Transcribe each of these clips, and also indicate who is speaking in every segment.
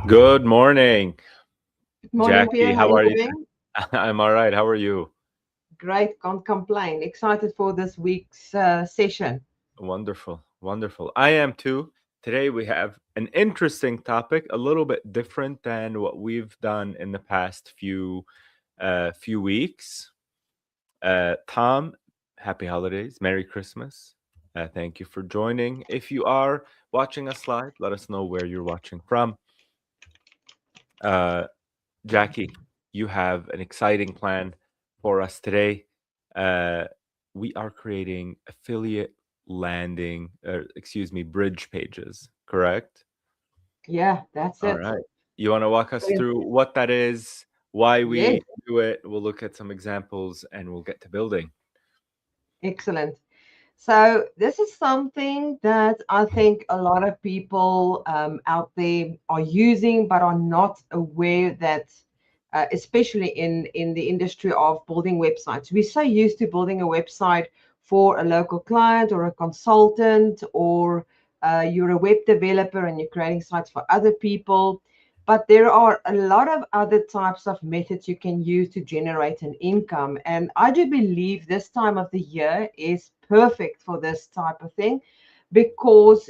Speaker 1: Good morning,
Speaker 2: Good morning,
Speaker 1: Jackie.
Speaker 2: Pierre. How
Speaker 1: How
Speaker 2: you
Speaker 1: are you?
Speaker 2: doing?
Speaker 1: I'm all right. How are you?
Speaker 2: Great, can't complain. Excited for this week's session.
Speaker 1: Wonderful, wonderful. I am too. Today we have an interesting topic, a little bit different than what we've done in the past few weeks. Tom, happy holidays, Merry Christmas. Thank you for joining. If you are watching us live, let us know where you're watching from. Uh, Jackie, you have an exciting plan for us today. Uh, we are creating affiliate bridge pages, correct?
Speaker 2: Yeah, that's
Speaker 1: All
Speaker 2: it.
Speaker 1: right. You want to walk us
Speaker 2: Brilliant.
Speaker 1: through what that is, why
Speaker 2: Yes,
Speaker 1: we do it? We'll look at some examples and we'll get to building.
Speaker 2: excellent. So this is something that I think a lot of people out there are using, but are not aware that, especially in the industry of building websites, we're so used to building a website for a local client or a consultant, or you're a web developer and you're creating sites for other people. But there are a lot of other types of methods you can use to generate an income. And I do believe this time of the year is perfect for this type of thing because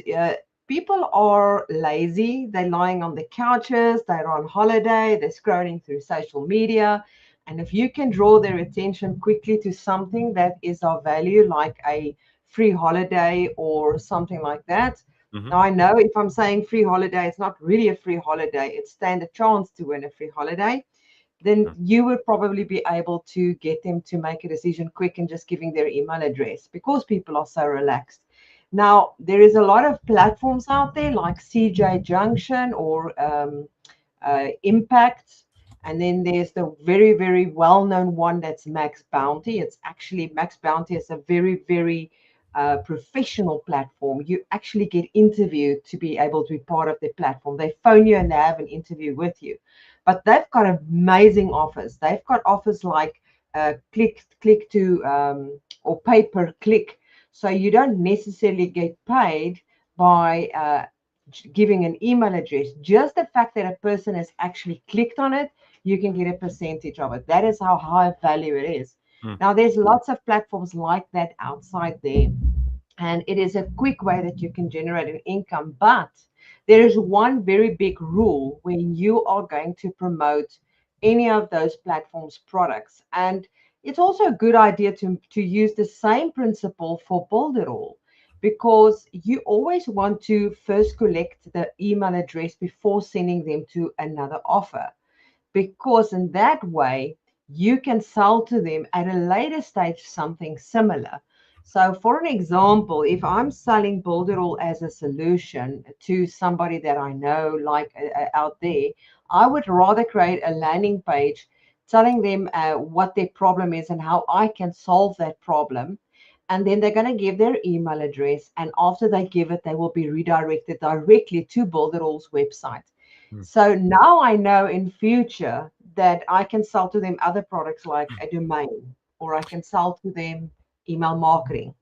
Speaker 2: people are lazy. They're lying on the couches, they're on holiday, they're scrolling through social media. And if you can draw their attention quickly to something that is of value, like a free holiday or something like that.
Speaker 1: Hmm.
Speaker 2: Now, I know if I'm saying free holiday, it's not really a free holiday, it's stand a chance to win a free holiday. Then you would probably be able to get them to make a decision quick and just giving their email address because people are so relaxed. Now, there is a lot of platforms out there like CJ Junction or Impact. And then there's the very, very well known one that's Max Bounty. It's actually Max Bounty is a very, very professional platform. You actually get interviewed to be able to be part of their platform. They phone you and they have an interview with you. But they've got amazing offers. They've got offers like click to or pay per click. So you don't necessarily get paid by giving an email address. Just the fact that a person has actually clicked on it, you can get a percentage of it. That is how high value it is. Now, there's lots of platforms like that outside there, and it is a quick way that you can generate an income. But there is one very big rule when you are going to promote any of those platforms' products. And it's also a good idea to use the same principle for Builderall because you always want to first collect the email address before sending them to another offer, because in that way you can sell to them at a later stage something similar. So, for an example, if I'm selling Builderall as a solution to somebody that I know, like out there, I would rather create a landing page telling them what their problem is and how I can solve that problem. And then they're going to give their email address. And after they give it, they will be redirected directly to Builderall's website. So now I know in future that I can sell to them other products like a domain, or I can sell to them email marketing.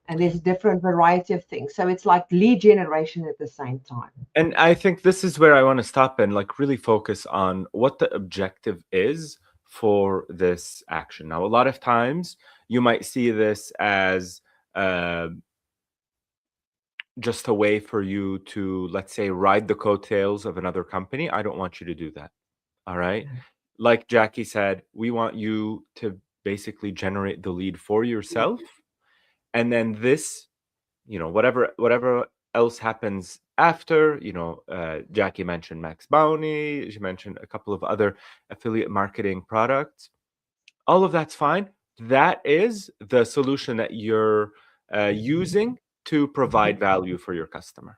Speaker 2: And there's a different variety of things. So it's like lead generation at the same time.
Speaker 1: And I think this is where I want to stop and like really focus on what the objective is for this action. Now, a lot of times you might see this as uh, just a way for you to, let's say, ride the coattails of another company. I don't want you to do that. All right. Like Jackie said, we want you to basically generate the lead for yourself. And then this, whatever else happens after, Jackie mentioned Max Bounty, she mentioned a couple of other affiliate marketing products. All of that's fine. That is the solution that you're using to provide value for your customer.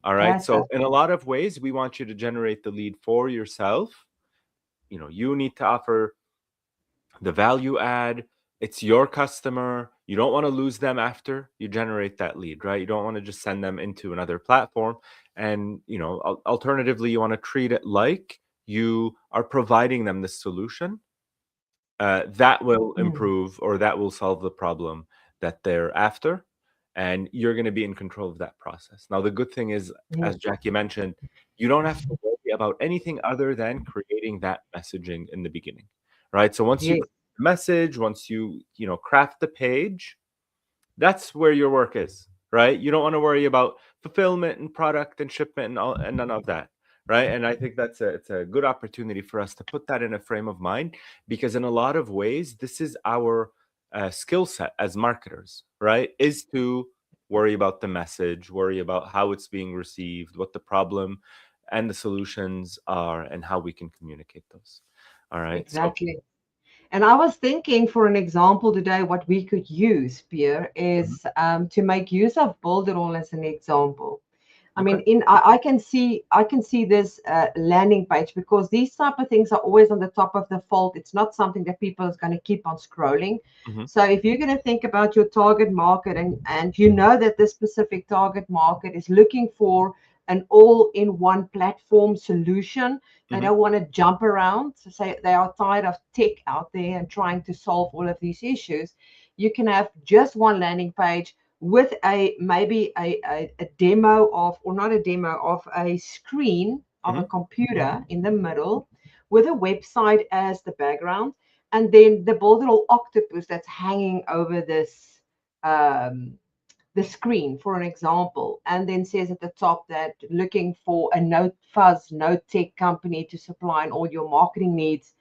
Speaker 1: All right.
Speaker 2: That's
Speaker 1: So,
Speaker 2: it.
Speaker 1: in a lot of ways, we want you to generate the lead for yourself. You need to offer the value add. It's your customer. You don't want to lose them after you generate that lead, right? You don't want to just send them into another platform. And, alternatively, you want to treat it like you are providing them the solution that will
Speaker 2: Mm.
Speaker 1: improve or that will solve the problem that they're after. And you're going to be in control of that process. Now, the good thing is,
Speaker 2: Yes.
Speaker 1: as Jackie mentioned, you don't have to worry worry about anything other than creating that messaging in the beginning, right? So once you
Speaker 2: Yes,
Speaker 1: create the message, once you craft the page, that's where your work is, right? You don't want to worry about fulfillment and product and shipment and all and none of that, right? And I think it's a good opportunity for us to put that in a frame of mind, because in a lot of ways this is our skill set as marketers, right? Is to worry about the message, worry about how it's being received, what the problem and the solutions are, and how we can communicate those. All right. So
Speaker 2: exactly. And I was thinking, for an example today, what we could use, Pierre,
Speaker 1: mhm.
Speaker 2: is to make use of Builderall as an example. I
Speaker 1: Okay.
Speaker 2: mean, I can see this landing page, because these type of things are always on the top of the fold. It's not something that people is going to keep on scrolling.
Speaker 1: Hmm.
Speaker 2: So if you're going to think about your target market, and you know that this specific target market is looking for an all-in-one platform solution, they
Speaker 1: Hmm.
Speaker 2: don't want to jump around. So say they are tired of tech out there and trying to solve all of these issues. You can have just one landing page with a maybe a demo of, or not a demo of, a screen of a
Speaker 1: Hmm.
Speaker 2: computer in the middle, with a website as the background, and then the little octopus that's hanging over this the screen, for an example, and then says at the top that looking for a no tech company to supply in all your marketing needs,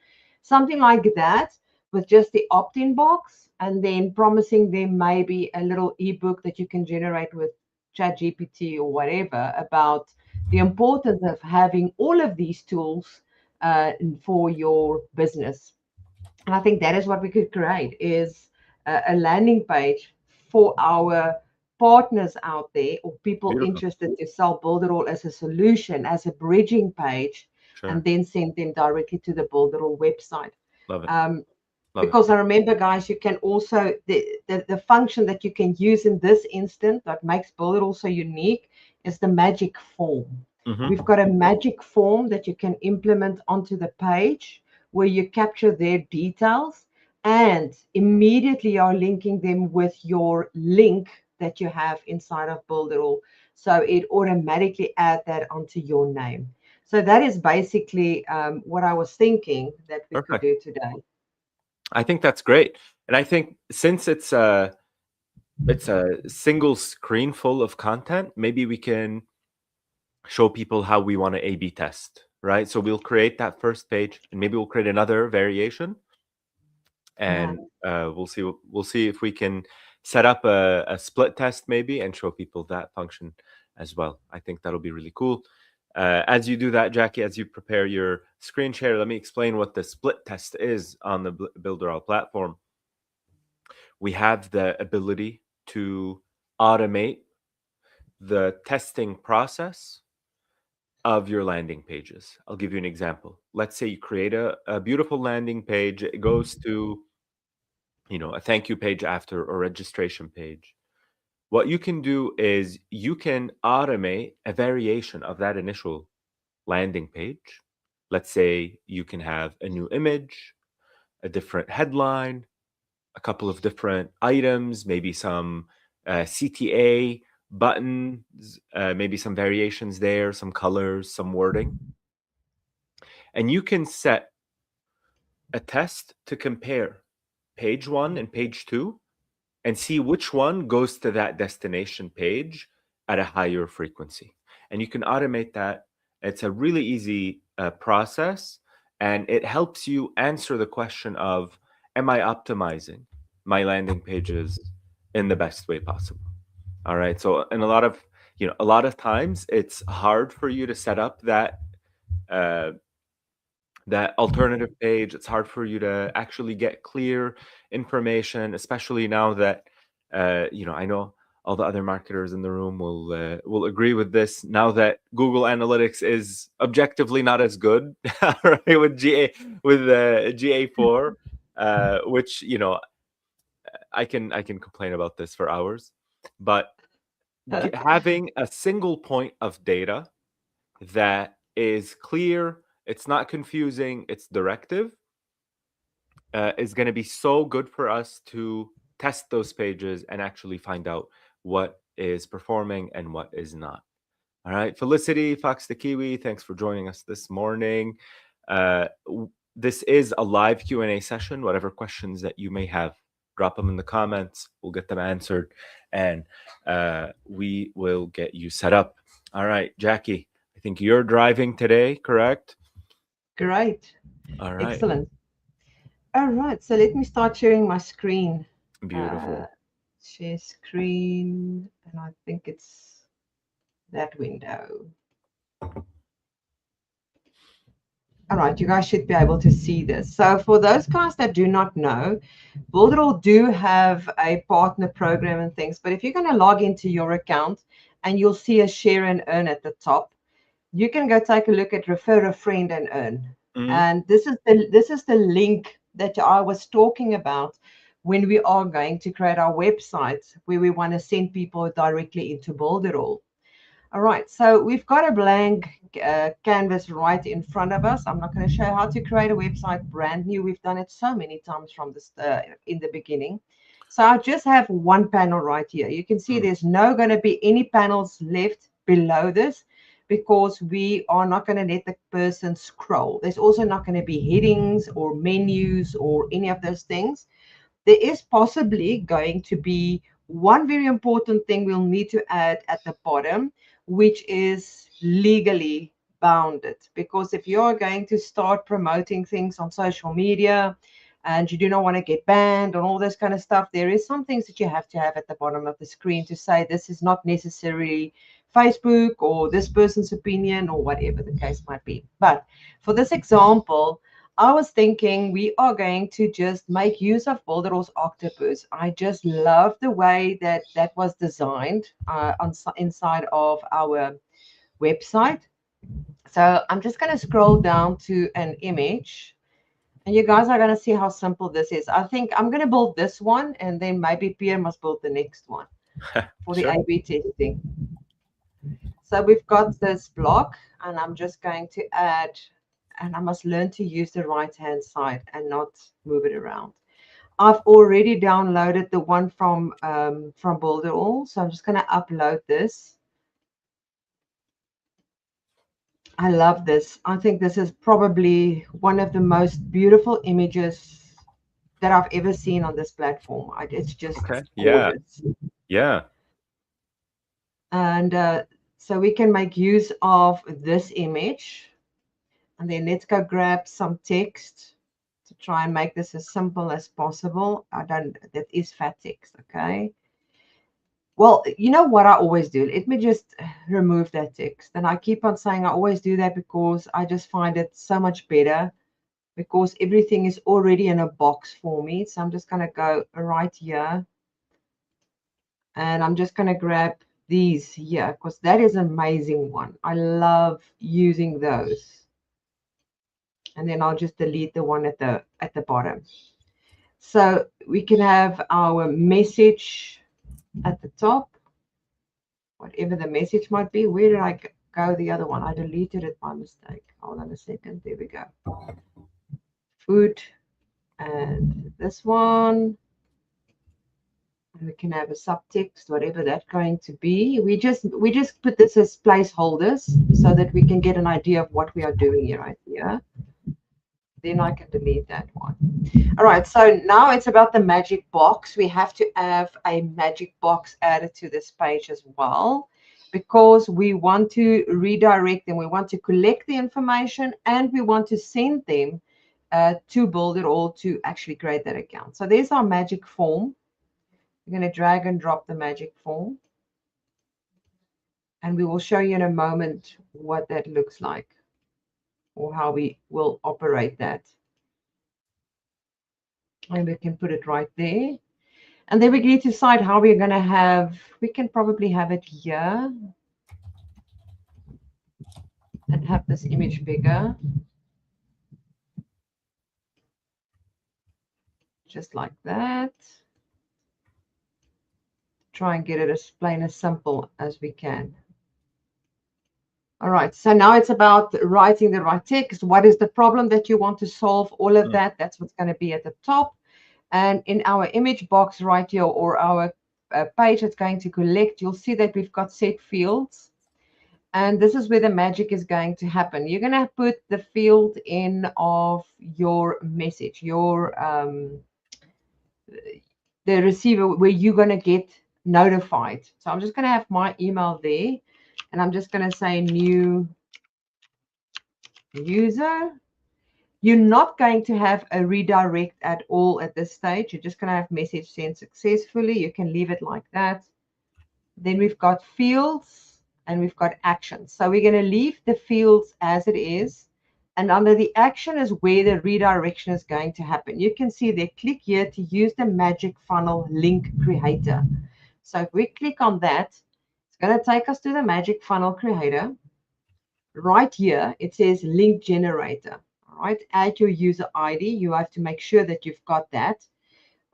Speaker 2: something like that, with just the opt-in box, and then promising them maybe a little ebook that you can generate with ChatGPT or whatever, about the importance of having all of these tools for your business. And I think that is what we could create, is a landing page for our partners out there, or people
Speaker 1: Beautiful.
Speaker 2: interested to sell Builderall as a solution, as a bridging page, and
Speaker 1: Sure.
Speaker 2: then send them directly to the Builderall website.
Speaker 1: Love it.
Speaker 2: Um,
Speaker 1: Love it.
Speaker 2: because I remember, guys, you can also, the function that you can use in this instant that makes Builderall so unique is the magic form.
Speaker 1: Hmm.
Speaker 2: We've got a magic form that you can implement onto the page, where you capture their details, and immediately are linking them with your link that you have inside of Builderall. So it automatically add that onto your name. So that is basically what I was thinking that we could
Speaker 1: Perfect.
Speaker 2: do today.
Speaker 1: I think that's great. And I think since it's a single screen full of content, maybe we can show people how we want to A/B test, right? So we'll create that first page, and maybe we'll create another variation,
Speaker 2: Yeah.
Speaker 1: and we'll see if we can set up a split test maybe and show people that function as well. I think that'll be really cool. As you do that, Jackie, as you prepare your screen share, let me explain what the split test is on the Builderall platform. We have the ability to automate the testing process of your landing pages. I'll give you an example. Let's say you create a beautiful landing page. It goes to, a thank you page after, or registration page. What you can do is you can automate a variation of that initial landing page. Let's say you can have a new image, a different headline, a couple of different items, maybe some CTA buttons, maybe some variations there, some colors, some wording. And you can set a test to compare page one and page two and see which one goes to that destination page at a higher frequency. And you can automate that. It's a really easy process, and it helps you answer the question of, am I optimizing my landing pages in the best way possible? All right. So, in a lot of times it's hard for you to set up uh, that alternative page. It's hard for you to actually get clear information, especially now that I know all the other marketers in the room will agree with this. Now that Google Analytics is objectively not as good, right, with GA4, which I can complain about this for hours, but having a single point of data that is clear, it's not confusing, it's directive, is going to be so good for us to test those pages and actually find out what is performing and what is not. All right. Felicity, Fox the Kiwi, thanks for joining us this morning. This is a live Q&A session. Whatever questions that you may have, drop them in the comments. We'll get them answered, and we will get you set up. All right, Jackie, I think you're driving today, correct?
Speaker 2: Great.
Speaker 1: All right.
Speaker 2: Excellent. All right. So let me start sharing my screen. Uh,
Speaker 1: Beautiful.
Speaker 2: share screen. And I think it's that window. All right, you guys should be able to see this. So for those guys that do not know, Builderall do have a partner program and things, but if you're going to log into your account and you'll see a share and earn at the top, you can go take a look at refer a friend and earn.
Speaker 1: Mhm.
Speaker 2: And this is the link that I was talking about when we are going to create our website where we want to send people directly into Builderall. All right, so we've got a blank canvas right in front of us. I'm not going to show how to create a website brand new. We've done it so many times from this in the beginning. So I just have one panel right here. You can see
Speaker 1: Mm.
Speaker 2: there's no going to be any panels left below this because we are not going to let the person scroll. There's also not going to be headings or menus or any of those things. There is possibly going to be one very important thing we'll need to add at the bottom, which is legally bounded. Because if you're going to start promoting things on social media and you do not want to get banned and all this kind of stuff, there is some things that you have to have at the bottom of the screen to say this is not necessarily Facebook or this person's opinion or whatever the case might be. But for this example, I was thinking we are going to just make use of Builderall's octopus. I just love the way that that was designed inside of our website. So I'm just going to scroll down to an image. And you guys are going to see how simple this is. I think I'm going to build this one, and then maybe Pierre must build the next one for the
Speaker 1: Sure.
Speaker 2: A/B testing. So we've got this block, and I'm just going to add, and I must learn to use the right-hand side and not move it around. I've already downloaded the one from Builderall, so I'm just going to upload this. I love this. I think this is probably one of the most beautiful images that I've ever seen on this platform. It's just
Speaker 1: Okay. Yeah.
Speaker 2: gorgeous.
Speaker 1: Yeah.
Speaker 2: And so we can make use of this image. And then let's go grab some text to try and make this as simple as possible. That is fat text, okay? Well, you know what I always do? Let me just remove that text. And I keep on saying I always do that because I just find it so much better because everything is already in a box for me. So I'm just going to go right here and I'm just going to grab these here because that is an amazing one. I love using those. And then I'll just delete the one at the bottom. So we can have our message at the top, whatever the message might be. Where did I go? The other one, I deleted it by mistake. Hold on a second. There we go. Food and this one. And we can have a subtext, whatever that's going to be. We just put this as placeholders so that we can get an idea of what we are doing here right here. Then I can delete that one. All right, so now it's about the magic box. We have to have a magic box added to this page as well because we want to redirect them. We want to collect the information and we want to send them to Builderall to actually create that account. So there's our magic form. We're going to drag and drop the magic form. And we will show you in a moment what that looks like or how we will operate that. And we can put it right there. And then we need to decide how we're going to have, we can probably have it here and have this image bigger. Just like that. Try and get it as plain as simple as we can. All right, so now it's about writing the right text. What is the problem that you want to solve? All of that, that's what's going to be at the top. And in our image box right here, or our page that's going to collect, you'll see that we've got set fields. And this is where the magic is going to happen. You're going to put the field in of your message, your the receiver where you're going to get notified. So I'm just going to have my email there, and I'm just going to say new user. You're not going to have a redirect at all at this stage. You're just going to have message sent successfully. You can leave it like that. Then we've got fields and we've got actions. So we're going to leave the fields as it is. And under the action is where the redirection is going to happen. You can see there, click here to use the magic funnel link creator. So if we click on that, it's going to take us to the magic funnel creator. Right here, it says link generator. All right, add your user ID. You have to make sure that you've got that.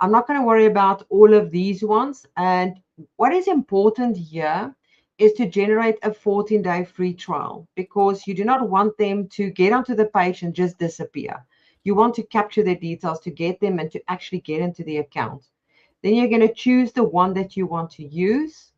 Speaker 2: I'm not going to worry about all of these ones. And what is important here is to generate a 14-day free trial, because you do not want them to get onto the page and just disappear. You want to capture their details to get them and to actually get into the account. Then you're going to choose the one that you want to use.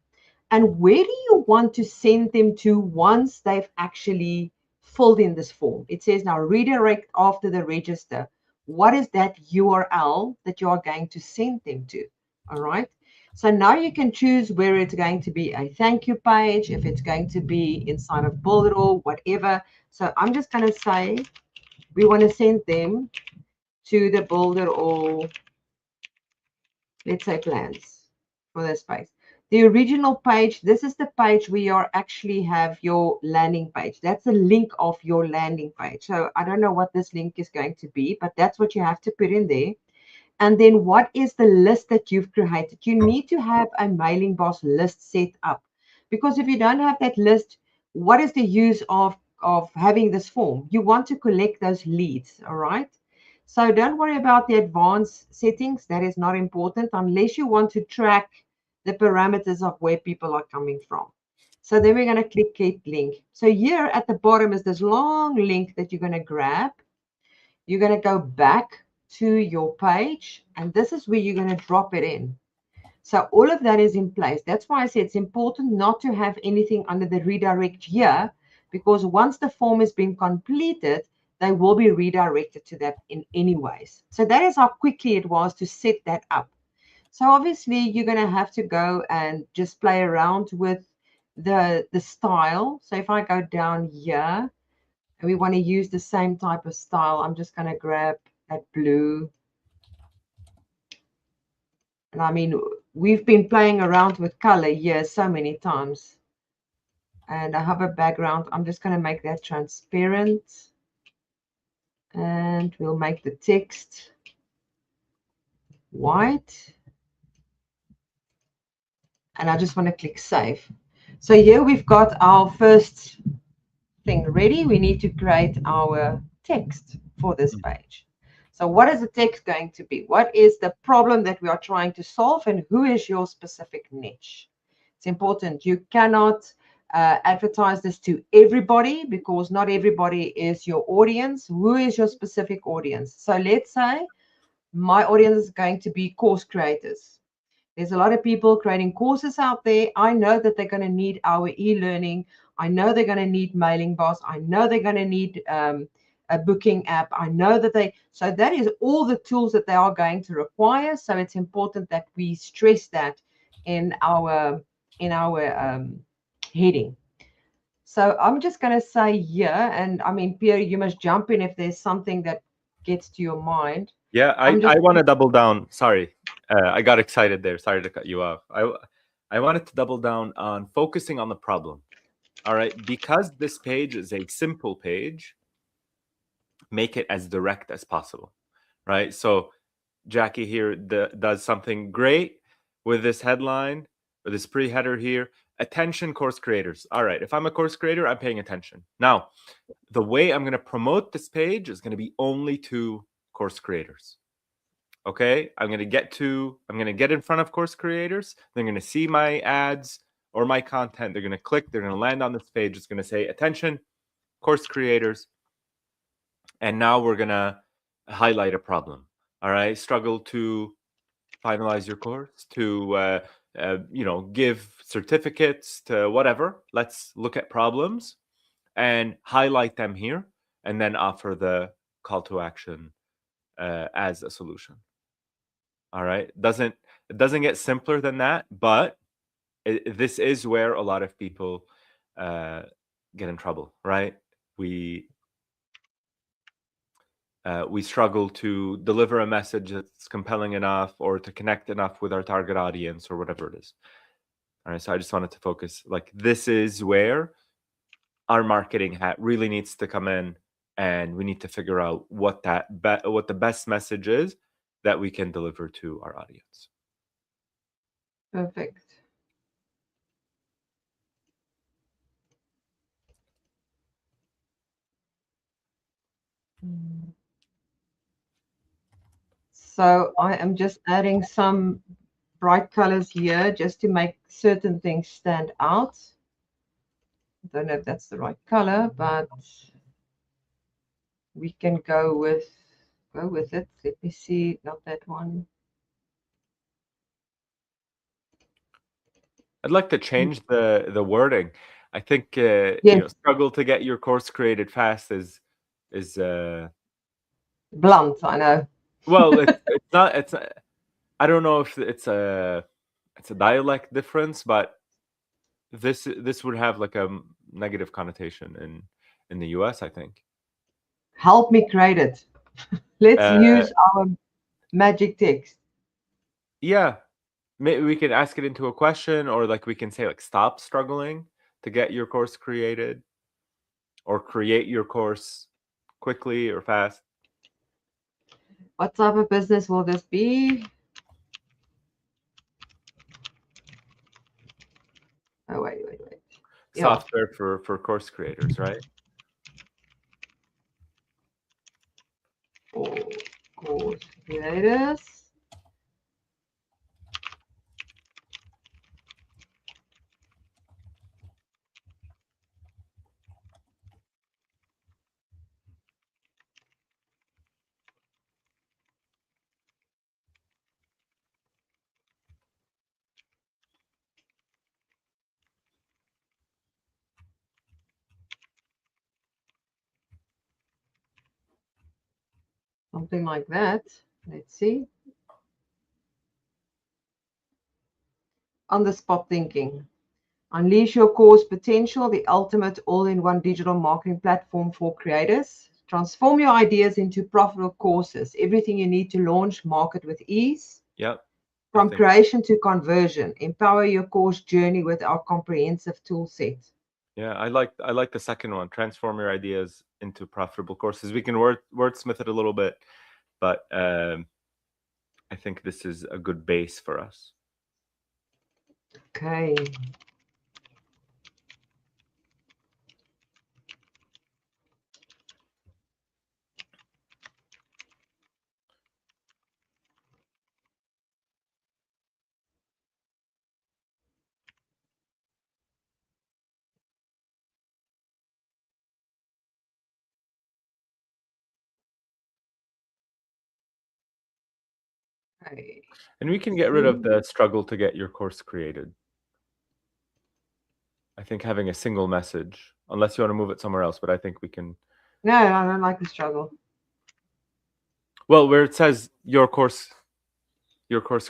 Speaker 2: And where do you want to send them to once they've actually filled in this form? It says now redirect after the register. What is that URL that you are going to send them to? All right. So now you can choose where it's going to be a thank you page, if it's going to be inside of Builderall, whatever. So I'm just going to say we want to send them to the Builderall, let's say plans for this page. The original page, this is the page where you actually have your landing page. That's the link of your landing page. So I don't know what this link is going to be, but that's what you have to put in there. And then what is the list that you've created? You need to have a mailing boss list set up, because if you don't have that list, what is the use of having this form? You want to collect those leads, all right? So don't worry about the advanced settings. That is not important unless you want to track the parameters of where people are coming from. So then we're going to click get link. So here at the bottom is this long link that you're going to grab. You're going to go back to your page, and this is where you're going to drop it in. So all of that is in place. That's why I say it's important not to have anything under the redirect here, because once the form has been completed, they will be redirected to that in any ways. So that is how quickly it was to set that up. So obviously you're going to have to go and just play around with the style. So if I go down here and we want to use the same type of style, I'm just going to grab that blue. And I mean, we've been playing around with color here so many times. And I have a background. I'm just going to make that transparent. And we'll make the text white. And I just want to click save. So here we've got our first thing ready. We need to create our text for this page. So what is the text going to be? What is the problem that we are trying to solve, and who is your specific niche? It's important. You cannot advertise this to everybody, because not everybody is your audience. Who is your specific audience? So let's say my audience is going to be course creators. There's a lot of people creating courses out there. I know that they're going to need our e-learning. I know they're going to need mailing boss. I know they're going to need a booking app. I know that so that is all the tools that they are going to require. So it's important that we stress that in our heading. So I'm just going to say here, and I mean, Pierre, you must jump in if there's something that gets to your mind.
Speaker 1: Yeah, I want to double down. Sorry, I got excited there. Sorry to cut you off. I wanted to double down on focusing on the problem. All right, because this page is a simple page, make it as direct as possible. Right. So Jackie here does something great with this headline or this pre-header here. Attention, course creators. All right, if I'm a course creator, I'm paying attention. Now, the way I'm going to promote this page is going to be only to course creators. Okay, I'm going to get in front of course creators. They're going to see my ads or my content. They're going to click. They're going to land on this page. It's going to say, attention, course creators. And now we're going to highlight a problem. All right, struggle to finalize your course, to give certificates to whatever. Let's look at problems and highlight them here, and then offer the call to action as a solution. All right. It doesn't get simpler than that, but this is where a lot of people get in trouble, right? We struggle to deliver a message that's compelling enough or to connect enough with our target audience or whatever it is. All right. So I just wanted to focus, like, this is where our marketing hat really needs to come in, and we need to figure out what what the best message is that we can deliver to our audience.
Speaker 2: Perfect. So I am just adding some bright colors here just to make certain things stand out. I don't know if that's the right color, but we can go with it. Let me see, not that one.
Speaker 1: I'd like to change the wording. I think
Speaker 2: Yes,
Speaker 1: struggle to get your course created fast is
Speaker 2: blunt, I know.
Speaker 1: well, it's not. I don't know if it's a dialect difference, but this would have like a negative connotation in the US, I think.
Speaker 2: Help me create it. Let's
Speaker 1: Uh,
Speaker 2: use our magic text.
Speaker 1: yeah, maybe we can ask it into a question, or like we can say like stop struggling to get your course created, or create your course quickly or fast.
Speaker 2: What type of business will this be? Oh, wait. Yeah,
Speaker 1: Software for course creators, right?
Speaker 2: for course creators. Something like that. Let's see. On the spot thinking. Unleash your course potential, the ultimate all-in-one digital marketing platform for creators. Transform your ideas into profitable courses. Everything you need to launch, market with ease.
Speaker 1: Yeah, I
Speaker 2: From
Speaker 1: think.
Speaker 2: creation to conversion, empower your course journey with our comprehensive tool set.
Speaker 1: Yeah, I like the second one. Transform your ideas into profitable courses. We can wordsmith it a little bit, but I think this is a good base for us.
Speaker 2: Okay. Okay.
Speaker 1: And we can get rid of the struggle to get your course created. I think having a single message, unless you want to move it somewhere else, but I think we can.
Speaker 2: No, I don't like the struggle.
Speaker 1: Well, where it says your course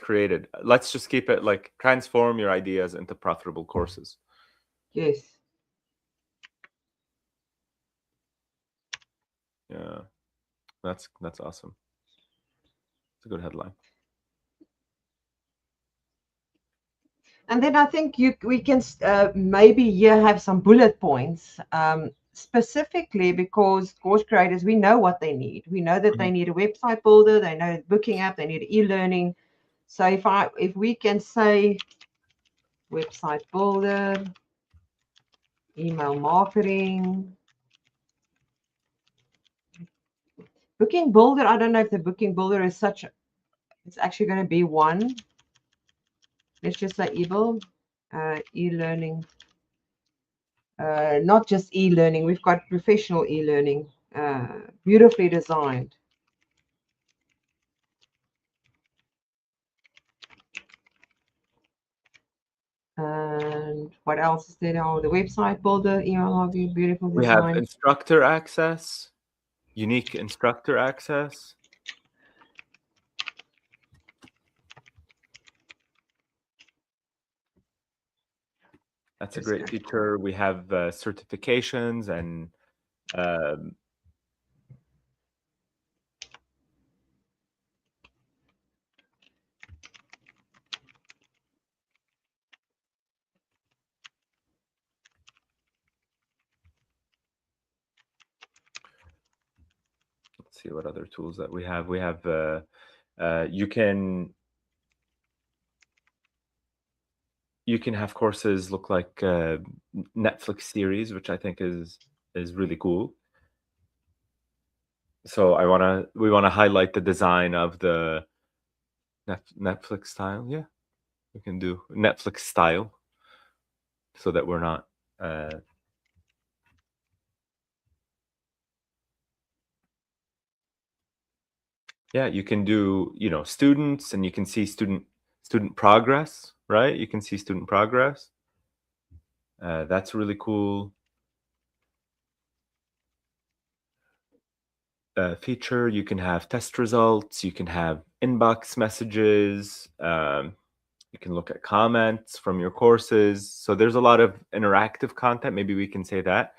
Speaker 1: created, let's just keep it like transform your ideas into profitable courses.
Speaker 2: Yes.
Speaker 1: Yeah, that's awesome. It's a good headline.
Speaker 2: And then I think we can maybe here have some bullet points, specifically because course creators, we know what they need. We know that they need a website builder, they know a booking app, they need e-learning. So if we can say website builder, email marketing, booking builder, I don't know if the booking builder is it's actually going to be one. Let's just say e-learning. Not just e-learning, we've got professional e-learning, beautifully designed. And what else is there now? The website builder, email login, beautiful
Speaker 1: We have
Speaker 2: design.
Speaker 1: instructor access, unique instructor access. That's a great feature. We have certifications and let's see what other tools that we have. We have you can have courses look like Netflix series, which I think is really cool. So we want to highlight the design of the Netflix style. Yeah, we can do Netflix style so that we're not yeah, you can do, students, and you can see student progress, right? You can see student progress. That's really cool. Feature, you can have test results, you can have inbox messages, you can look at comments from your courses. So there's a lot of interactive content, maybe we can say that.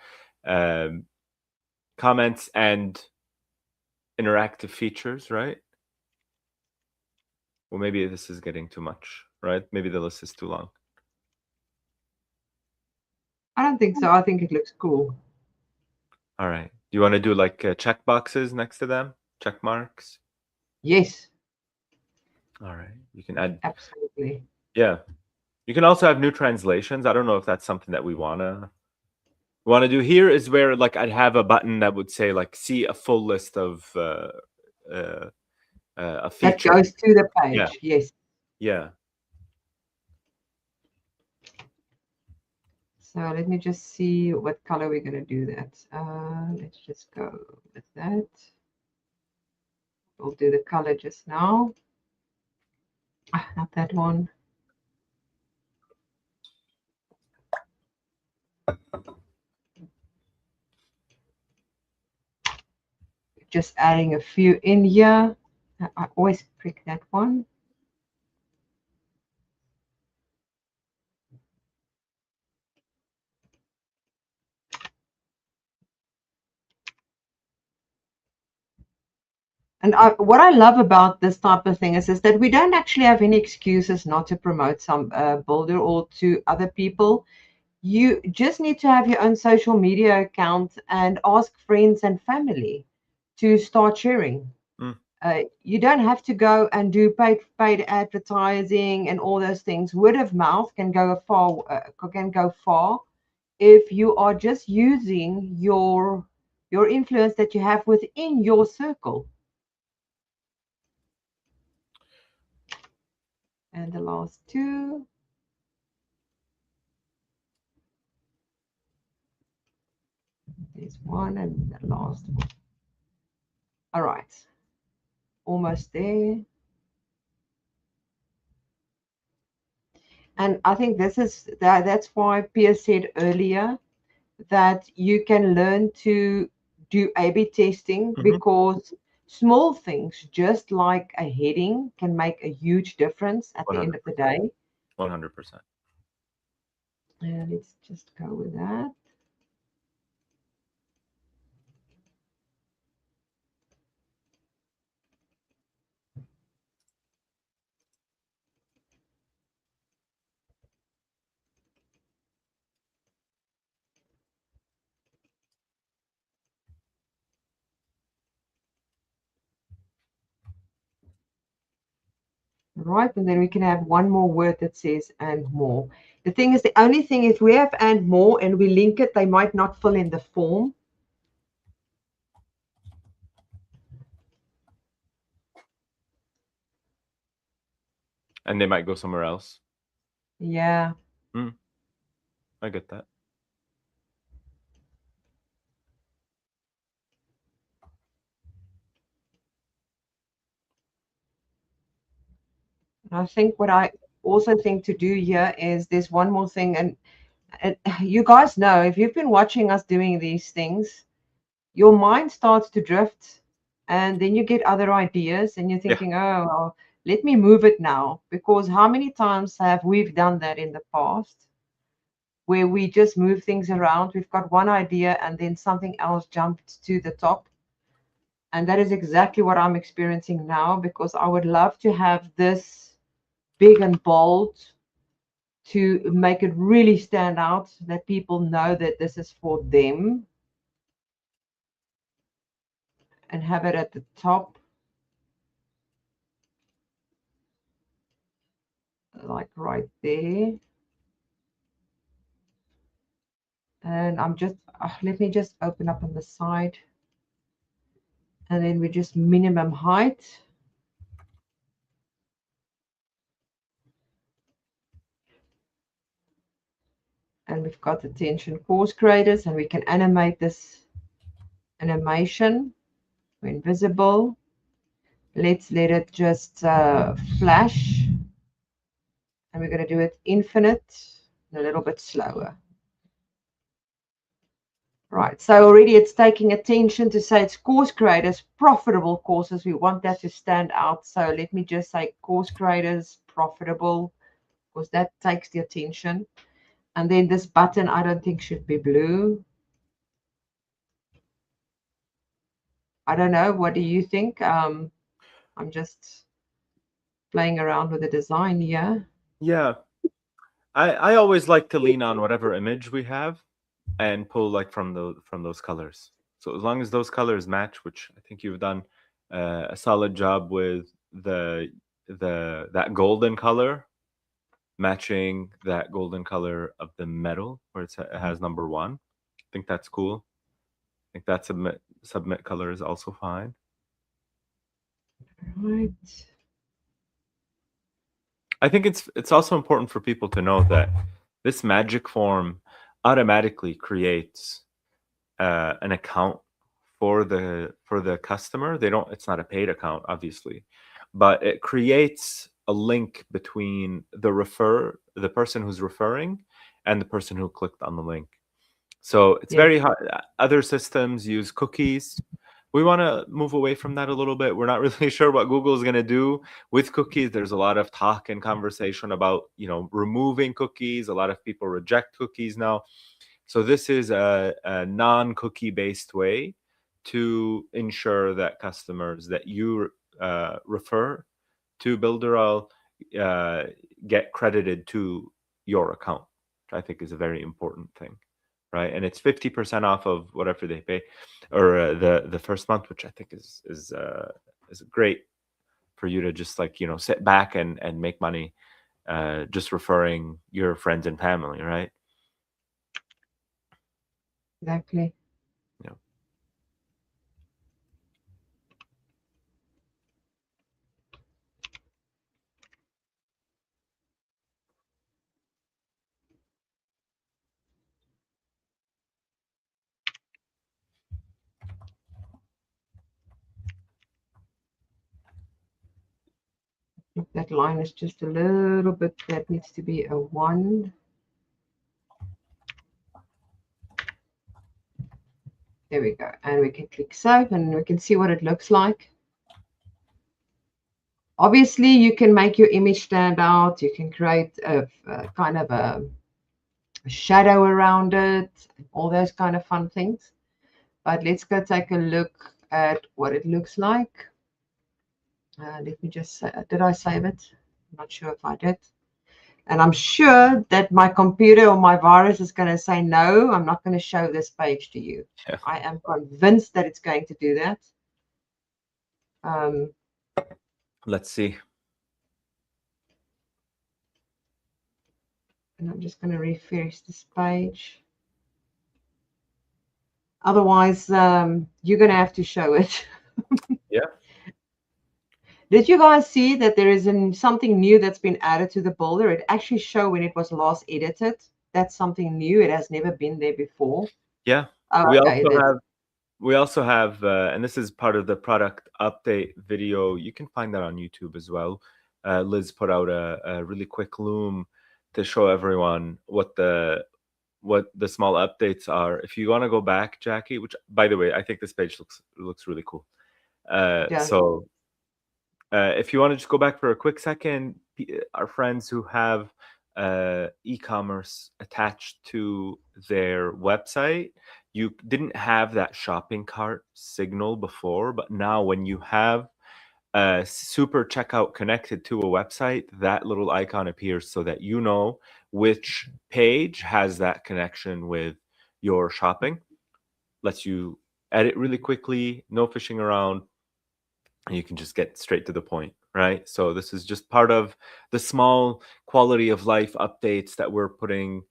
Speaker 1: Comments and interactive features, right? Well, maybe this is getting too much, right? Maybe the list is too long.
Speaker 2: I don't think so. I think it looks cool.
Speaker 1: All right. Do you want to do like check boxes next to them? Check marks?
Speaker 2: Yes.
Speaker 1: All right. You can add.
Speaker 2: Absolutely.
Speaker 1: Yeah. You can also have new translations. I don't know if that's something that we wanna do. Here is where like I'd have a button that would say like see a full list of a
Speaker 2: That
Speaker 1: feature.
Speaker 2: goes to the
Speaker 1: Yeah.
Speaker 2: page. Yes.
Speaker 1: Yeah.
Speaker 2: So let me just see what color we're going to do that. Let's just go with that. We'll do the color just now. Not that one. Just adding a few in here. I always pick that one. And what I love about this type of thing is that we don't actually have any excuses not to promote some Builderall to other people. You just need to have your own social media account and ask friends and family to start sharing. You don't have to go and do paid advertising and all those things. Word of mouth can go far if you are just using your influence that you have within your circle. And the last two. There's one and the last one. All right. Almost there. And I think that's why Pia said earlier that you can learn to do A/B testing because small things, just like a heading, can make a huge difference at the end of the day.
Speaker 1: 100%.
Speaker 2: Let's just go with that. Right, and then we can have one more word that says and more. The thing is, the only thing, if we have and more and we link it, they might not fill in the form.
Speaker 1: And they might go somewhere else.
Speaker 2: Yeah.
Speaker 1: I get that.
Speaker 2: I think what I also thing to do here is there's one more thing, and you guys know if you've been watching us doing these things, your mind starts to drift, and then you get other ideas, and you're
Speaker 1: Yeah.
Speaker 2: thinking, oh, well, let me move it now. Because how many times have we done that in the past, where we just move things around? We've got one idea, and then something else jumped to the top. And that is exactly what I'm experiencing now, because I would love to have this big and bold to make it really stand out, that people know that this is for them, and have it at the top, like right there. And I'm just, let me just open up on the side, and then we just minimum height. And we've got the tension course graders, and we can animate this animation when visible. Let's let it just flash, and we're going to do it infinite, a little bit slower. Right, so already it's taking attention to say it's course graders, profitable courses. We want that to stand out. So let me just say course graders, profitable, because that takes the attention. And then this button, I don't think should be blue. I don't know. What do you think? I'm just playing around with the design here.
Speaker 1: Yeah. I always like to lean on whatever image we have and pull like from those colors. So as long as those colors match, which I think you've done a solid job with that golden color matching that golden color of the metal where it has number 1. I think that's cool. I think that submit color is also fine.
Speaker 2: Right.
Speaker 1: I think it's also important for people to know that this magic form automatically creates an account for the customer. They don't. It's not a paid account, obviously, but it creates a link between the person who's referring, and the person who clicked on the link. So it's
Speaker 2: Yes.
Speaker 1: very hard. Other systems use cookies. We want to move away from that a little bit. We're not really sure what Google is going to do with cookies. There's a lot of talk and conversation about, removing cookies. A lot of people reject cookies now. So this is a non-cookie based way to ensure that customers that you refer to Builderall get credited to your account, which I think is a very important thing. Right, and it's 50% off of whatever they pay, or the first month, which I think is great for you to just sit back and make money, just referring your friends and family, right?
Speaker 2: Exactly.
Speaker 1: Yeah.
Speaker 2: That line is just a little bit, that needs to be a 1. There we go. And we can click save, and we can see what it looks like. Obviously, you can make your image stand out. You can create a kind of a shadow around it, all those kind of fun things. But let's go take a look at what it looks like. Let me just say, did I save it? I'm not sure if I did. And I'm sure that my computer or my virus is going to say, no, I'm not going to show this page to you.
Speaker 1: Yeah.
Speaker 2: I am convinced that it's going to do that.
Speaker 1: Let's see.
Speaker 2: And I'm just going to refresh this page. Otherwise, you're going to have to show it.
Speaker 1: Yeah.
Speaker 2: Did you guys see that there is something new that's been added to the builder? It actually showed when it was last edited. That's something new. It has never been there before.
Speaker 1: Yeah.
Speaker 2: Oh,
Speaker 1: We
Speaker 2: okay.
Speaker 1: also have, and this is part of the product update video. You can find that on YouTube as well. Liz put out a really quick loom to show everyone what the small updates are. If you want to go back, Jackie, which by the way, I think this page looks really cool.
Speaker 2: Yeah.
Speaker 1: So if you want to just go back for a quick second, our friends who have e-commerce attached to their website, you didn't have that shopping cart signal before, but now when you have a super checkout connected to a website, that little icon appears so that you know which page has that connection with your shopping. Lets you edit really quickly, no fishing around, and you can just get straight to the point, right? So this is just part of the small quality of life updates that we're putting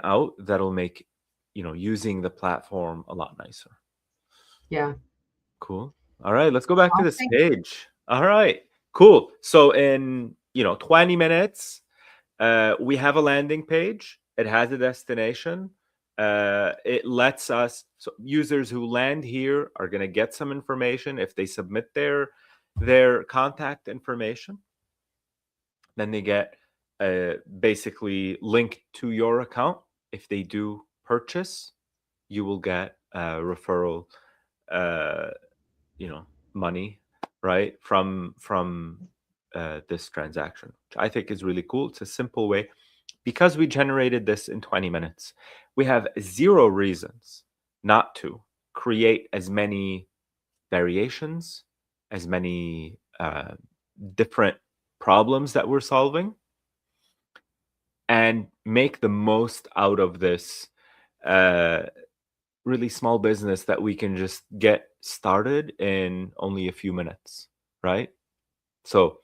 Speaker 1: out that'll make, using the platform a lot nicer.
Speaker 2: Yeah.
Speaker 1: Cool. All right, let's go back to
Speaker 2: I
Speaker 1: this
Speaker 2: think
Speaker 1: page. All right, cool. So in 20 minutes, we have a landing page. It has a destination. It lets us, so users who land here are going to get some information if they submit their contact information. Then they get basically linked to your account. If they do purchase, you will get referral, uh, money, right, from this transaction, which I think is really cool. It's a simple way. Because we generated this in 20 minutes, we have zero reasons not to create as many variations, as many different problems that we're solving, and make the most out of this really small business that we can just get started in only a few minutes, right? So,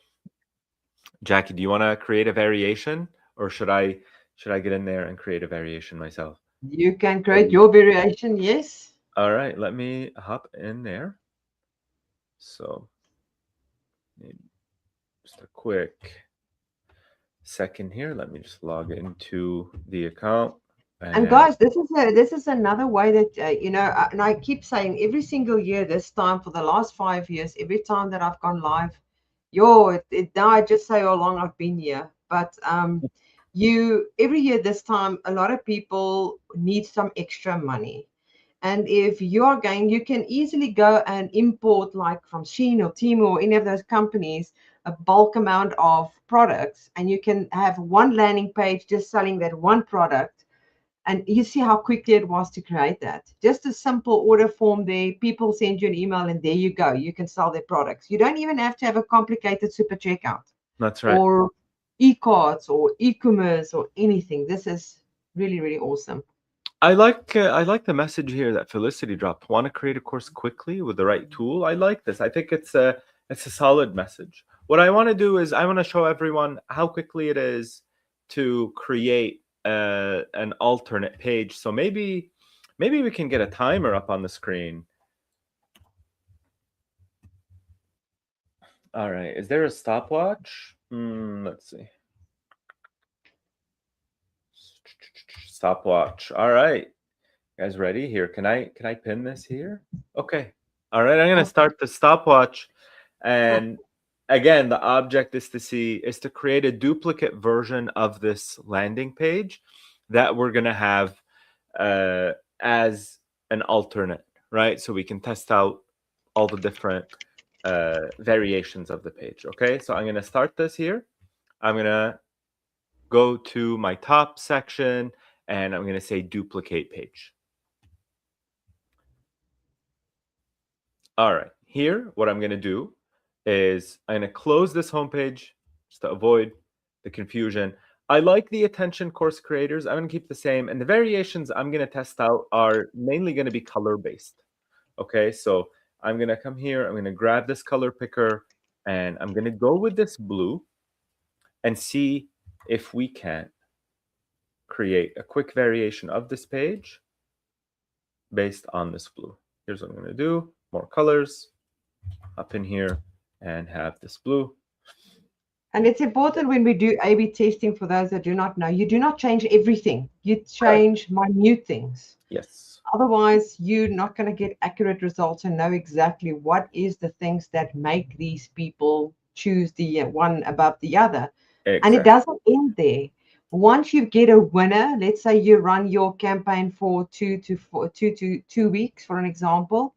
Speaker 1: Jackie, do you want to create a variation, or should I get in there and create a variation myself?
Speaker 2: you can
Speaker 1: What do
Speaker 2: create
Speaker 1: you-
Speaker 2: your variation. Yes.
Speaker 1: All right, let me hop in there. So, just a quick second here. Let me just log into the account.
Speaker 2: And
Speaker 1: And
Speaker 2: guys, this is another way that and I keep saying every single year this time for the last 5 years, every time that I've gone live, now I just say how long I've been here. But you every year this time, a lot of people need some extra money. And if you are going, you can easily go and import, like from Shein or Temu or any of those companies, a bulk amount of products, and you can have one landing page just selling that one product. And you see how quickly it was to create that. Just a simple order form there. People send you an email, and there you go. You can sell their products. You don't even have to have a complicated super checkout
Speaker 1: that's right.
Speaker 2: or e-cards or e-commerce or anything. This is really, really awesome.
Speaker 1: I like the message here that Felicity dropped. Want to create a course quickly with the right tool? I like this. I think it's a solid message. What I want to do is I want to show everyone how quickly it is to create an alternate page. So maybe we can get a timer up on the screen. All right. Is there a stopwatch? Let's see. Stopwatch. All right. You guys ready? Here, can I pin this here? Okay. All right, I'm gonna
Speaker 2: Okay.
Speaker 1: start the stopwatch. And again, the object is to create a duplicate version of this landing page that we're gonna have as an alternate, right? So we can test out all the different variations of the page. Okay, so I'm gonna start this here. I'm gonna go to my top section and I'm gonna say duplicate page. All right, here, what I'm going to do is I'm going to close this homepage just to avoid the confusion. I like the attention course creators. I'm going to keep the same. And the variations I'm going to test out are mainly going to be color based. Okay, so I'm going to come here. I'm going to grab this color picker and I'm going to go with this blue and see if we can create a quick variation of this page based on this blue. Here's what I'm going to do. More colors. Up in here and have this blue.
Speaker 2: And it's important when we do A/B testing, for those that do not know, you do not change everything. You
Speaker 1: Correct.
Speaker 2: change minute things.
Speaker 1: Yes.
Speaker 2: Otherwise, you're not going to get accurate results and know exactly what is the things that make these people choose the one above the other.
Speaker 1: Exactly.
Speaker 2: And it doesn't end there. Once you get a winner, let's say you run your campaign for 2 weeks, for an example,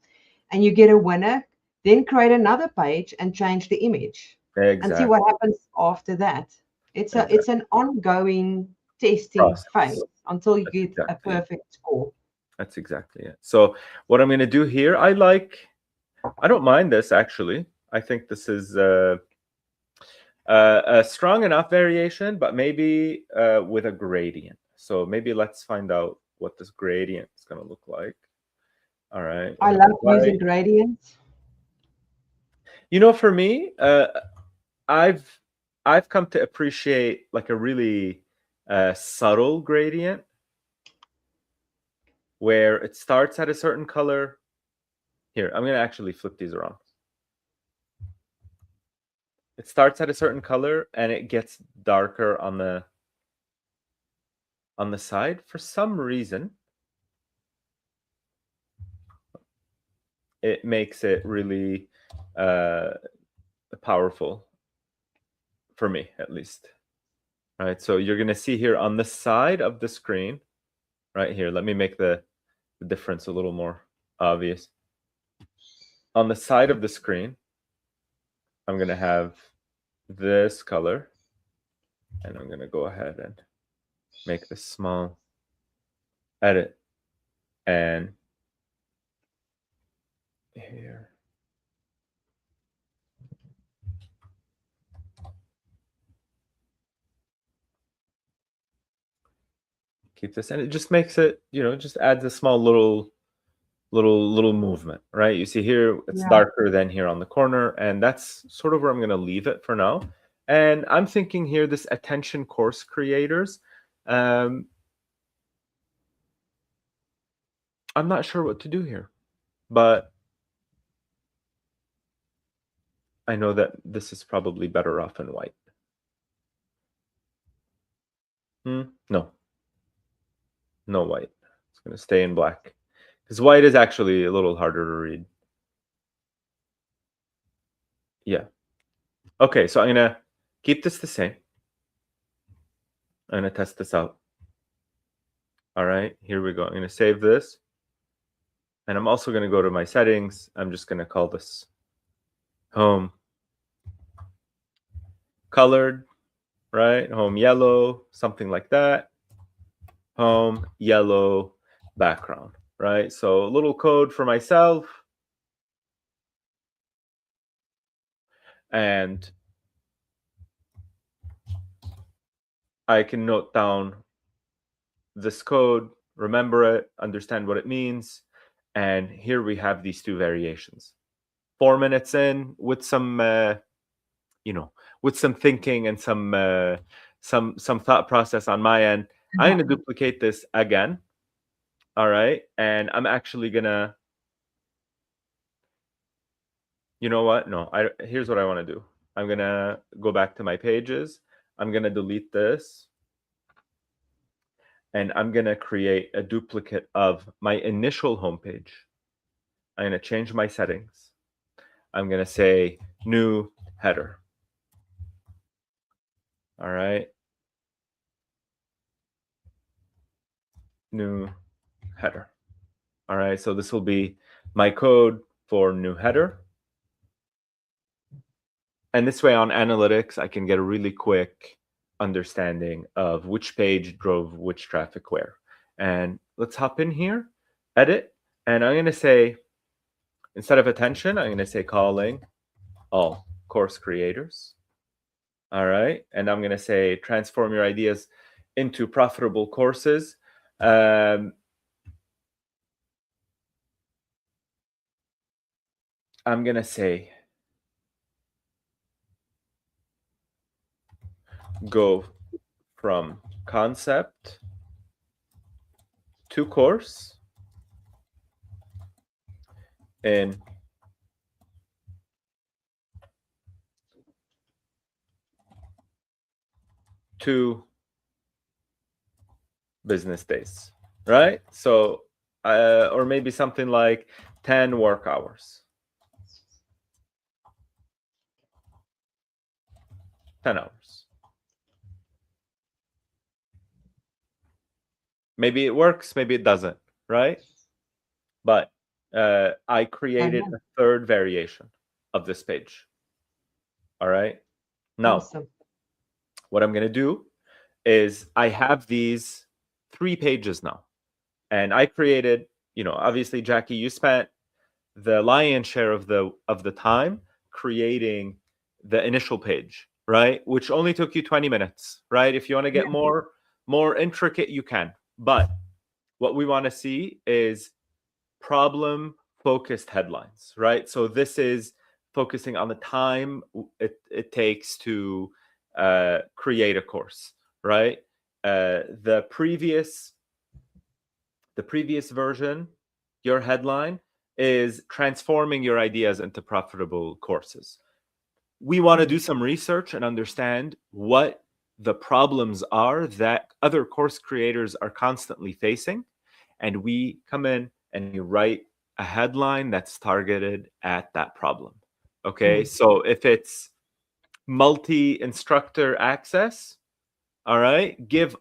Speaker 2: and you get a winner, then create another page and change the image and see
Speaker 1: Exactly.
Speaker 2: what happens after that. It's an ongoing testing
Speaker 1: Process.
Speaker 2: phase until you
Speaker 1: That's
Speaker 2: get a
Speaker 1: exactly it.
Speaker 2: perfect score.
Speaker 1: That's exactly it. So what I'm going to do here, I don't mind this actually. I think this is a strong enough variation, but maybe with a gradient. So maybe let's find out what this gradient is going to look like. All right.
Speaker 2: I love using gradients.
Speaker 1: For me, I've come to appreciate like a really subtle gradient where it starts at a certain color. Here, I'm going to actually flip these around. It starts at a certain color and it gets darker on the side for some reason. It makes it really powerful for me, at least. Right, so you're going to see here on the side of the screen, right here, let me make the difference a little more obvious. On the side of the screen, I'm going to have this color, and I'm going to go ahead and make this small edit, and here. Keep this, and it just makes it, just adds a small little movement, right? You see here, it's darker than here on the corner, and that's sort of where I'm going to leave it for now. And I'm thinking here, this attention course creators, I'm not sure what to do here, but I know that this is probably better off in white. No white. It's going to stay in black because white is actually a little harder to read. Yeah. Okay, so I'm going to keep this the same. I'm going to test this out. All right, here we go. I'm going to save this. And I'm also going to go to my settings. I'm just going to call this home colored, right? Home yellow, something like that. Home yellow background, right? So a little code for myself. And I can note down this code, remember it, understand what it means. And here we have these two variations. 4 minutes in with some, with some thinking and some thought process on my end. I'm going to duplicate this again. All right. And I'm actually going to, you know what? No, here's what I want to do. I'm going to go back to my pages. I'm going to delete this. And I'm going to create a duplicate of my initial homepage. I'm going to change my settings. I'm going to say new header. All right. New header. All right. So this will be my code for new header. And this way on analytics, I can get a really quick understanding of which page drove which traffic where. And let's hop in here, edit. And I'm going to say, instead of attention, I'm going to say calling all course creators. All right. And I'm going to say transform your ideas into profitable courses. I'm going to say go from concept to course in 2 business days, right? So, or maybe something like 10 work hours. 10 hours. Maybe it works, maybe it doesn't, right? But I created a third variation of this page. All right. Now,
Speaker 2: Awesome.
Speaker 1: what I'm going to do is I have these 3 pages now. And I created, obviously, Jackie, you spent the lion's share of the time creating the initial page, right? Which only took you 20 minutes, right? If you want to get more intricate, you can. But what we want to see is problem focused headlines, right? So this is focusing on the time it takes to create a course, right? The previous version, your headline is transforming your ideas into profitable courses. We want to do some research and understand what the problems are that other course creators are constantly facing. And we come in and you write a headline that's targeted at that problem. Okay. So if it's multi-instructor access, all right, give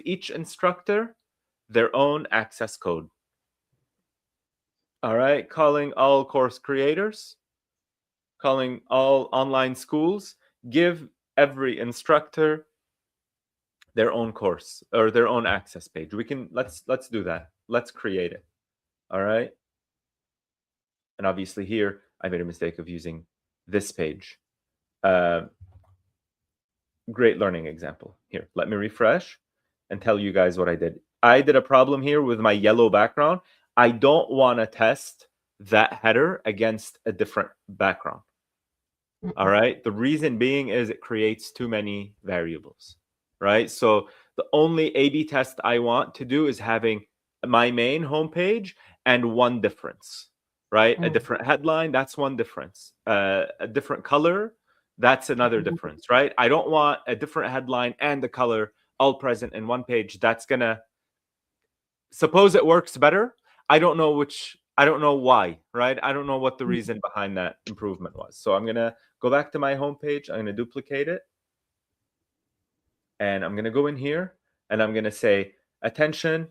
Speaker 1: each instructor their own access code. All right, calling all course creators, calling all online schools, give every instructor their own course or their own access page. We can let's do that. Let's create it. All right. And obviously here I made a mistake of using this page. Great learning example. Here, let me refresh and tell you guys what I did. I did a problem here with my yellow background. I don't want to test that header against a different background. All right. The reason being is it creates too many variables, right? So the only A/B test I want to do is having my main homepage and one difference, right? A different headline, that's one difference. A different color, that's another difference, right? I don't want a different headline and the color all present in one page. That's gonna, suppose it works better. I don't know why, right? I don't know what the reason behind that improvement was. So I'm going to go back to my homepage. I'm going to duplicate it. And I'm going to go in here and I'm going to say, attention,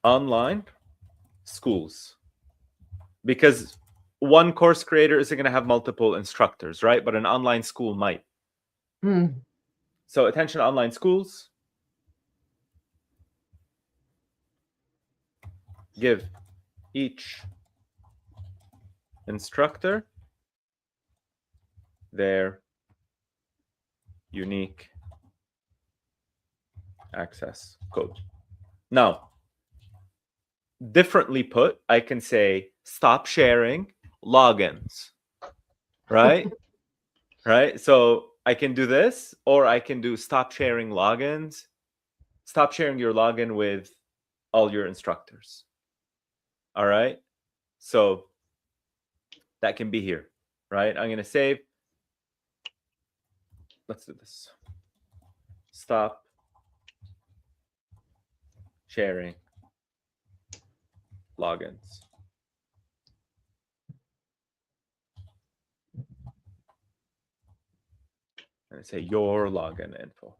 Speaker 1: online schools. Because one course creator isn't going to have multiple instructors, right? But an online school might. So attention, online schools. Give each instructor their unique access code. Now, differently put, I can say stop sharing logins, right? Right? So I can do this, or I can do stop sharing logins. Stop sharing your login with all your instructors. All right? So that can be here, right? I'm going to save. Let's do this. Stop sharing logins. And say your login info.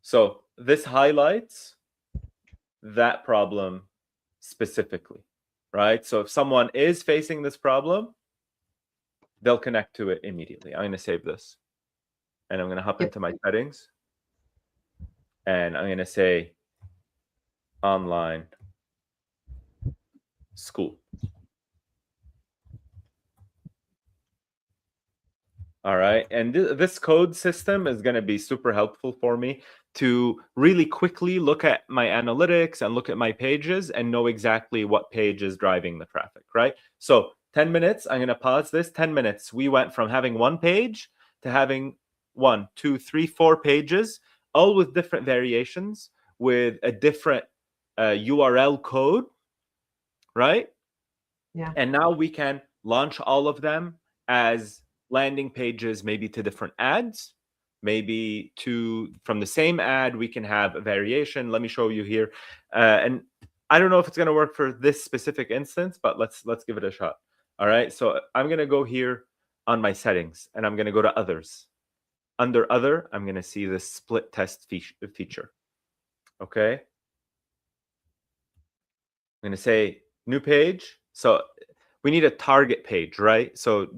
Speaker 1: So this highlights that problem specifically, right? So if someone is facing this problem, they'll connect to it immediately. I'm going to save this. And I'm going to hop into my settings. And I'm going to say online school. All right. And this code system is going to be super helpful for me to really quickly look at my analytics and look at my pages and know exactly what page is driving the traffic, right? So 10 minutes, I'm going to pause this. 10 minutes. We went from having one page to having 1, 2, 3, 4 pages, all with different variations, with a different URL code, right?
Speaker 2: Yeah.
Speaker 1: And now we can launch all of them as landing pages, maybe to different ads, maybe from the same ad, we can have a variation. Let me show you here. And I don't know if it's going to work for this specific instance, but let's give it a shot. All right. So I'm going to go here on my settings and I'm going to go to others. Under other, I'm going to see the split test feature. Okay. I'm going to say new page. So we need a target page, right? So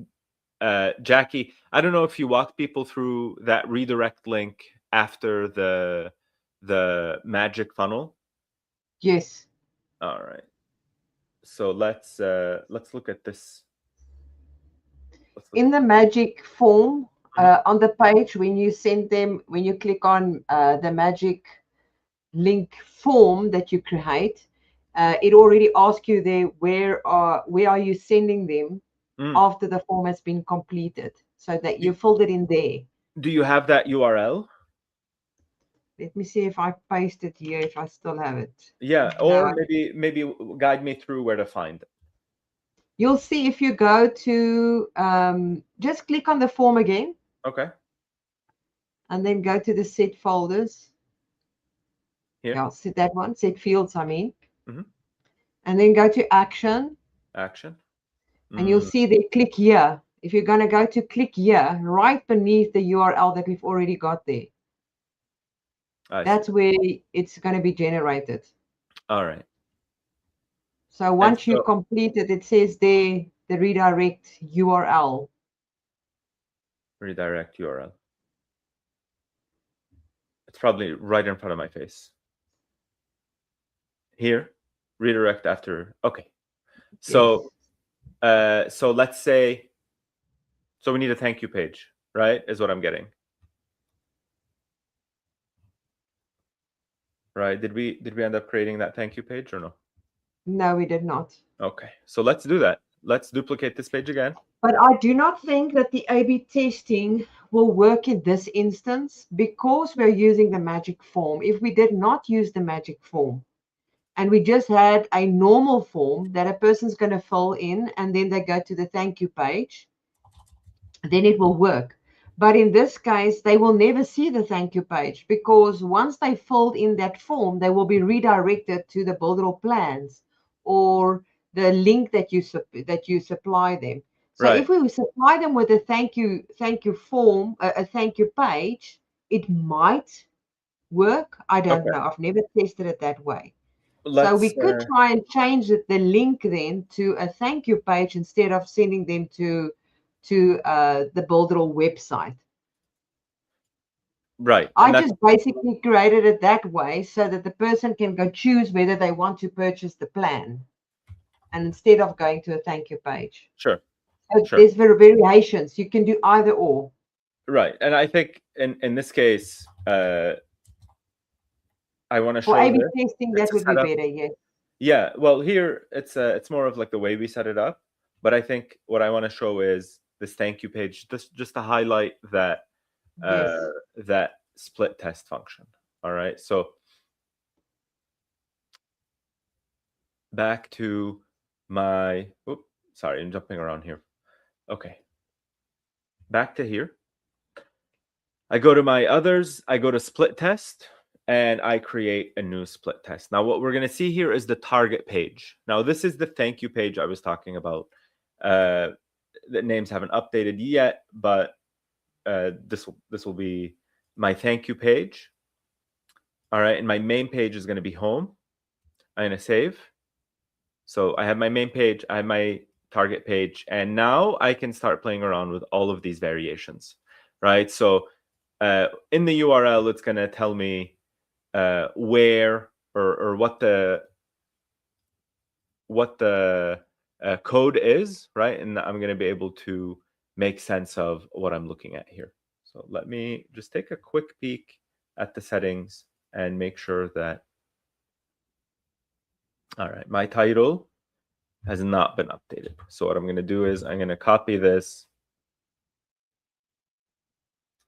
Speaker 1: Jackie, I don't know if you walk people through that redirect link after the magic funnel.
Speaker 2: Yes.
Speaker 1: All right. So let's look at this.
Speaker 2: In the magic form, on the page, when you send them, when you click on the magic link form that you create, it already asks you there where are you sending them after the form has been completed, so that you filled it in there.
Speaker 1: Do you have that URL?
Speaker 2: Let me see if I paste it here, if I still have it.
Speaker 1: Yeah,
Speaker 2: No,
Speaker 1: or maybe guide me through where to find it.
Speaker 2: you'll see if you go to just click on the form again.
Speaker 1: Okay.
Speaker 2: And then go to the set folders.
Speaker 1: Here.
Speaker 2: Yeah, set that one, set fields, I mean.
Speaker 1: Mm-hmm.
Speaker 2: And then go to action.
Speaker 1: Action.
Speaker 2: And you'll see there, click here. If you're going to go to click here, right beneath the URL that we've already got there. That's where it's going to be generated.
Speaker 1: All right.
Speaker 2: So once you complete it, it says there, the redirect URL.
Speaker 1: Redirect URL. It's probably right in front of my face. Here, redirect after. Okay. So, so let's say, so we need a thank you page, right? Is what I'm getting. Right? Did we end up creating that thank you page or no?
Speaker 2: No, we did not.
Speaker 1: Okay. So let's do that. Let's duplicate this page again.
Speaker 2: But I do not think that the A/B testing will work in this instance because we're using the magic form. If we did not use the magic form and we just had a normal form that a person's going to fill in and then they go to the thank you page, then it will work. But in this case, they will never see the thank you page because once they filled in that form, they will be redirected to the Builderall plans or the link that you supply them. So if we supply them with a thank you form, a thank you page, it might work. I don't know. I've never tested it that way. So we could try and change the link then to a thank you page instead of sending them to the Builderall website.
Speaker 1: Right.
Speaker 2: I just basically created it that way so that the person can go choose whether they want to purchase the plan, and instead of going to a thank you page.
Speaker 1: Sure.
Speaker 2: So there's variations. You can do either or.
Speaker 1: Right. And I think in this case, I want to show
Speaker 2: for A/B
Speaker 1: this.
Speaker 2: testing, that would be better. Yes.
Speaker 1: Yeah. Well, here it's more of like the way we set it up. But I think what I want to show is this thank you page, just to highlight that that split test function. All right. So back to my. Oops, sorry, I'm jumping around here. Okay. Back to here. I go to my others. I go to split test. And I create a new split test. Now, what we're going to see here is the target page. Now, this is the thank you page I was talking about. The names haven't updated yet, but this will be my thank you page. All right, and my main page is going to be home. I'm going to save. So I have my main page, I have my target page, and now I can start playing around with all of these variations, right? So in the URL, it's going to tell me where or what the code is, right? And I'm going to be able to make sense of what I'm looking at here. So let me just take a quick peek at the settings and make sure that, all right, my title has not been updated. So what I'm going to do is I'm going to copy this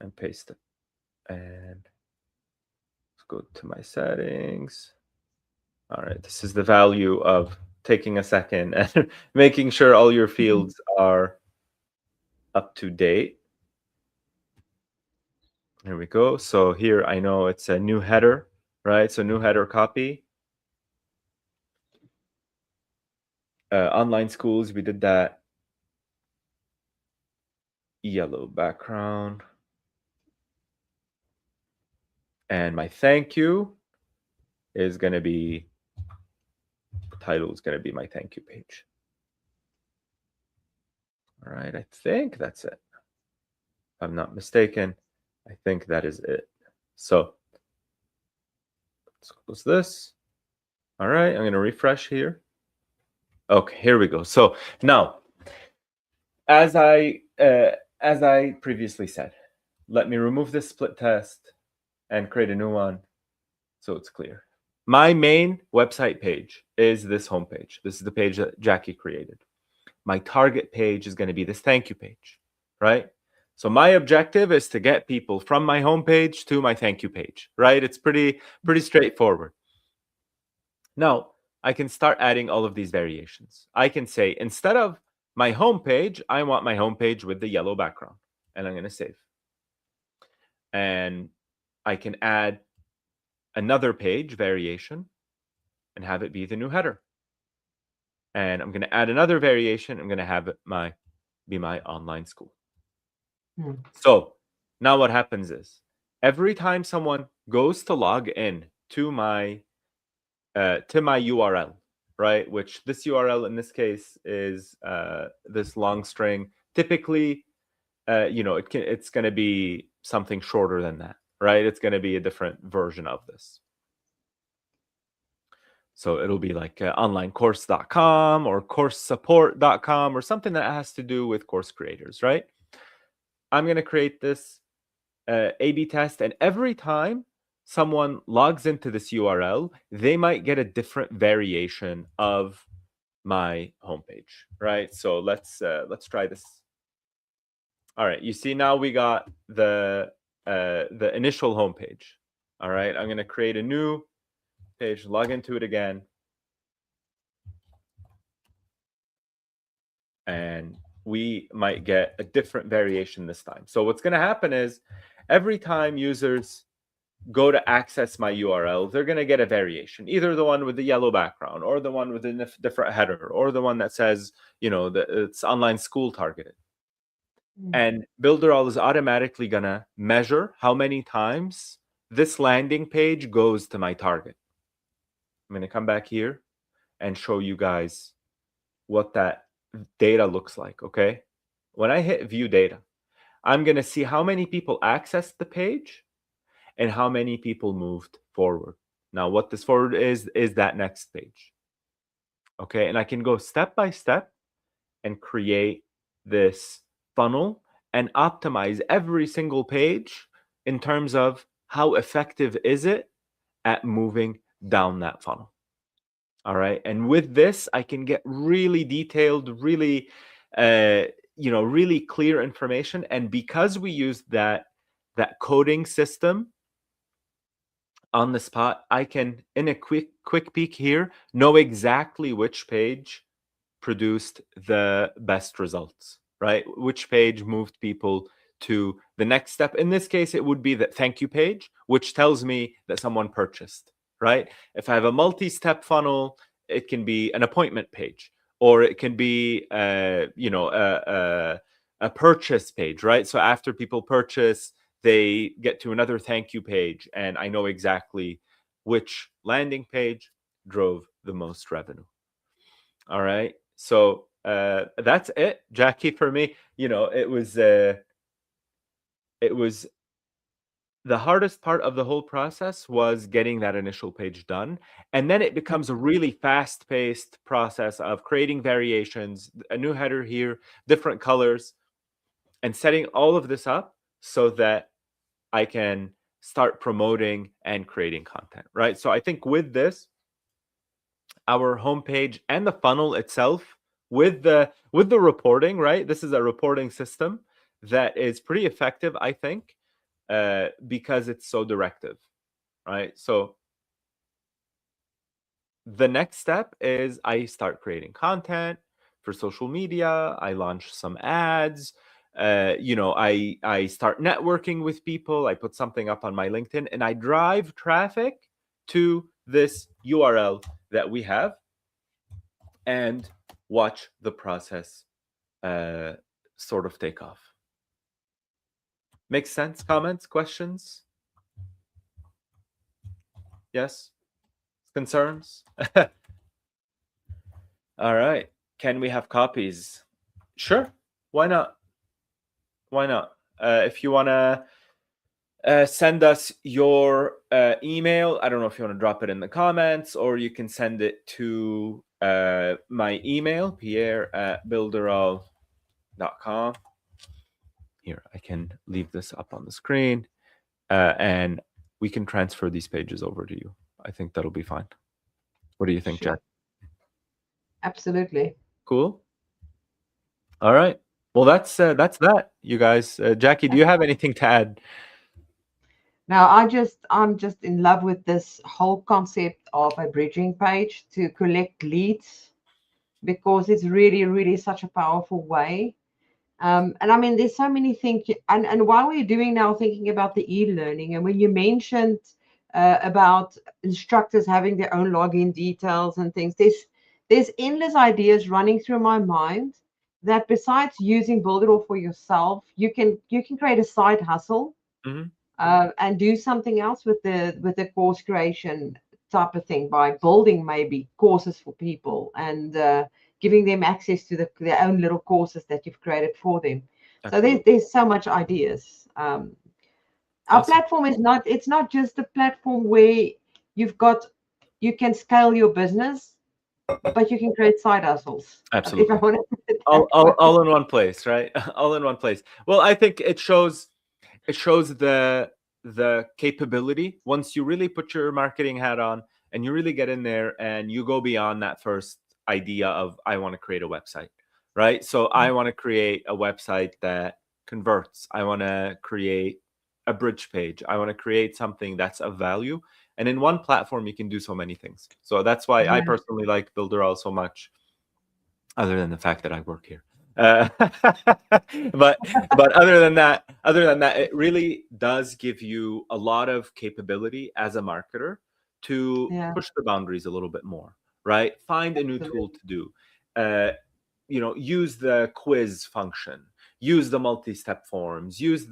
Speaker 1: and paste it. And let's go to my settings. All right, this is the value of taking a second and making sure all your fields are up to date. Here we go. So here I know it's a new header, right? So new header copy. Online schools, we did that. yellow background. And my thank you is going to be, title is going to be my thank you page. All right, I think that's it. If I'm not mistaken, I think that is it. So let's close this. All right, I'm going to refresh here. Okay, here we go. So now, as I previously said, let me remove this split test and create a new one so it's clear. My main website page is this homepage. This is the page that Jackie created. My target page is going to be this thank you page, right? So my objective is to get people from my homepage to my thank you page, right? It's pretty straightforward. Now, I can start adding all of these variations. I can say, instead of my homepage, I want my homepage with the yellow background, and I'm going to save. And I can add another page variation and have it be the new header. And I'm going to add another variation. I'm going to have it be my online school. So now what happens is, every time someone goes to log in to my URL, right? Which this URL in this case is this long string. Typically, it's going to be something shorter than that, right? It's going to be a different version of this. So it'll be like onlinecourse.com or coursesupport.com or something that has to do with course creators, right? I'm going to create this A/B test, and every time someone logs into this URL, they might get a different variation of my homepage, right? So let's try this. All right, you see now we got the initial homepage. All right, I'm going to create a new page, log into it again, and we might get a different variation this time. So what's going to happen is, every time users go to access my URL, they're going to get a variation, either the one with the yellow background or the one with a different header or the one that says, that it's online school targeted. And Builderall is automatically going to measure how many times this landing page goes to my target. I'm going to come back here and show you guys what that data looks like, okay? When I hit view data, I'm going to see how many people accessed the page and how many people moved forward. Now, what this forward is that next page. Okay, and I can go step by step and create this funnel and optimize every single page in terms of how effective is it at moving down that funnel. All right, and with this, I can get really detailed, really, really clear information. And because we used that coding system on the spot, I can, in a quick peek here, know exactly which page produced the best results, right? Which page moved people to the next step. In this case, it would be the thank you page, which tells me that someone purchased, right? If I have a multi-step funnel, it can be an appointment page, or it can be, a purchase page, right? So after people purchase, they get to another thank you page, and I know exactly which landing page drove the most revenue. All right. So that's it, Jackie, for me. It was the hardest part of the whole process was getting that initial page done. And then it becomes a really fast-paced process of creating variations, a new header here, different colors, and setting all of this up so that I can start promoting and creating content, right? So I think with this, our homepage and the funnel itself, with the reporting, right? This is a reporting system that is pretty effective, I think, because it's so directive, right? So the next step is I start creating content for social media. I launch some ads. I start networking with people. I put something up on my LinkedIn, and I drive traffic to this URL that we have and watch the process sort of take off. Makes sense? Comments, questions? Yes? Concerns? All right. Can we have copies? Sure. Why not? Why not? If you want to send us your email, I don't know if you want to drop it in the comments, or you can send it to my email, pierre@builderall.com. Here, I can leave this up on the screen, and we can transfer these pages over to you. I think that'll be fine. What do you think,
Speaker 2: Sure.
Speaker 1: Jack?
Speaker 2: Absolutely.
Speaker 1: Cool. All right. Well, that's that, you guys. Jackie, do you have anything to add?
Speaker 2: Now, I'm just in love with this whole concept of a bridging page to collect leads because it's really, really such a powerful way. And I mean, there's so many things. And while we're doing now, thinking about the e-learning, and when you mentioned about instructors having their own login details and things, there's endless ideas running through my mind that besides using Builderall for yourself, you can create a side hustle
Speaker 1: Mhm.
Speaker 2: and do something else with the course creation type of thing by building maybe courses for people and giving them access to their own little courses that you've created for them. So there's
Speaker 1: Absolutely.
Speaker 2: there's so much ideas. Our
Speaker 1: Awesome.
Speaker 2: platform is not it's not just a platform where you can scale your business, but you can create side hustles. If I
Speaker 1: Absolutely.
Speaker 2: want to put it
Speaker 1: All,
Speaker 2: that
Speaker 1: all,
Speaker 2: way.
Speaker 1: all in one place, right? All in one place. Well, I think it shows the capability once you really put your marketing hat on and you really get in there and you go beyond that first idea of I want to create a website, right? So I want to create a website that converts. I want to create a bridge page. I want to create something that's of value. And in one platform, you can do so many things. So that's why I
Speaker 2: Yeah,
Speaker 1: personally like Builderall so much, other than the fact that I work here. Uh, but other than that, it really does give you a lot of capability as a marketer to
Speaker 2: yeah,
Speaker 1: push the boundaries a little bit more, right? Find a new tool
Speaker 2: absolutely.
Speaker 1: to do. Uh, use the quiz function, use the multi-step forms, use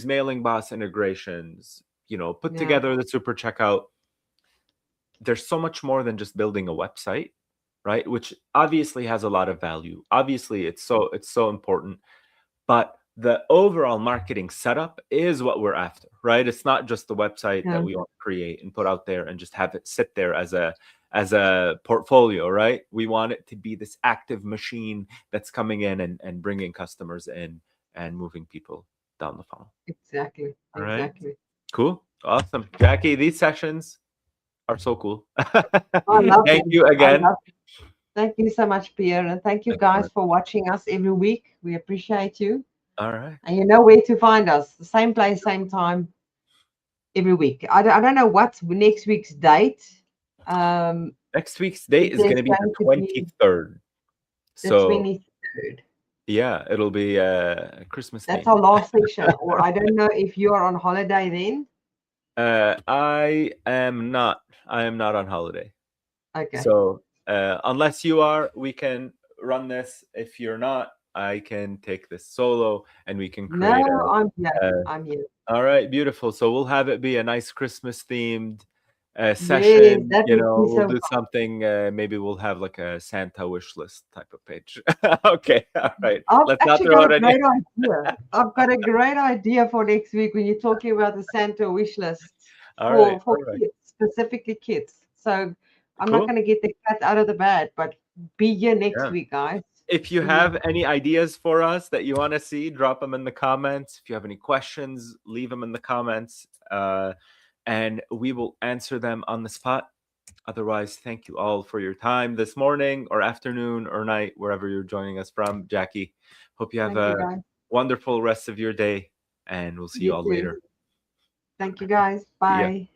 Speaker 1: mailing boss integrations. Put
Speaker 2: Yeah,
Speaker 1: together the super checkout. There's so much more than just building a website, right? Which obviously has a lot of value. Obviously, it's so important, but the overall marketing setup is what we're after, right? It's not just the website that
Speaker 2: yeah,
Speaker 1: we want to create and put out there and just have it sit there as a portfolio, right? We want it to be this active machine that's coming in and bringing customers in and moving people down the funnel.
Speaker 2: exactly,
Speaker 1: All right.
Speaker 2: exactly.
Speaker 1: Cool. Awesome. Jackie, these sessions are so cool.
Speaker 2: I love
Speaker 1: Thank
Speaker 2: them.
Speaker 1: you
Speaker 2: I
Speaker 1: again.
Speaker 2: love Thank you so much, Pierre, and thank you
Speaker 1: Of
Speaker 2: guys
Speaker 1: course.
Speaker 2: for watching us every week. We appreciate you,
Speaker 1: All right.
Speaker 2: and you know where to find us. The same place, same time, every week. I don't know what's next week's date. Um,
Speaker 1: Next week's date
Speaker 2: if
Speaker 1: is going
Speaker 2: there's
Speaker 1: to be the
Speaker 2: going to be
Speaker 1: 23rd.
Speaker 2: the
Speaker 1: So,
Speaker 2: 23rd.
Speaker 1: yeah, it'll be Christmas
Speaker 2: That's
Speaker 1: theme.
Speaker 2: our last session. Or I don't know if you are on holiday then.
Speaker 1: I am not. I am not on holiday.
Speaker 2: Okay.
Speaker 1: So, unless you are, we can run this. If you're not, I can take this solo and we can
Speaker 2: No,
Speaker 1: create
Speaker 2: I'm here.
Speaker 1: a
Speaker 2: I'm here.
Speaker 1: all right, beautiful. So we'll have it be a nice Christmas themed
Speaker 2: Yes,
Speaker 1: session.
Speaker 2: that would be
Speaker 1: We'll
Speaker 2: so
Speaker 1: do
Speaker 2: fun.
Speaker 1: something. Maybe we'll have like a Santa wish list type of page. Okay, all right.
Speaker 2: I've
Speaker 1: Let's not
Speaker 2: actually
Speaker 1: throw
Speaker 2: got a
Speaker 1: out any.
Speaker 2: great idea. I've got a great idea for next week when you're talking about the Santa wish list
Speaker 1: All right,
Speaker 2: for
Speaker 1: perfect.
Speaker 2: kids, specifically kids. So I'm not
Speaker 1: Cool.
Speaker 2: going to get the cat out of the bag, but be here next
Speaker 1: Yeah.
Speaker 2: week, guys.
Speaker 1: If you
Speaker 2: Be here.
Speaker 1: have any ideas for us that you want to see, drop them in the comments. If you have any questions, leave them in the comments, and we will answer them on the spot. Otherwise, thank you all for your time this morning or afternoon or night, wherever you're joining us from. Jackie, hope you have
Speaker 2: Thank you,
Speaker 1: a
Speaker 2: guys.
Speaker 1: wonderful rest of your day, and we'll see you
Speaker 2: You
Speaker 1: all
Speaker 2: too.
Speaker 1: later.
Speaker 2: Thank you, guys.
Speaker 1: See ya.
Speaker 2: Bye.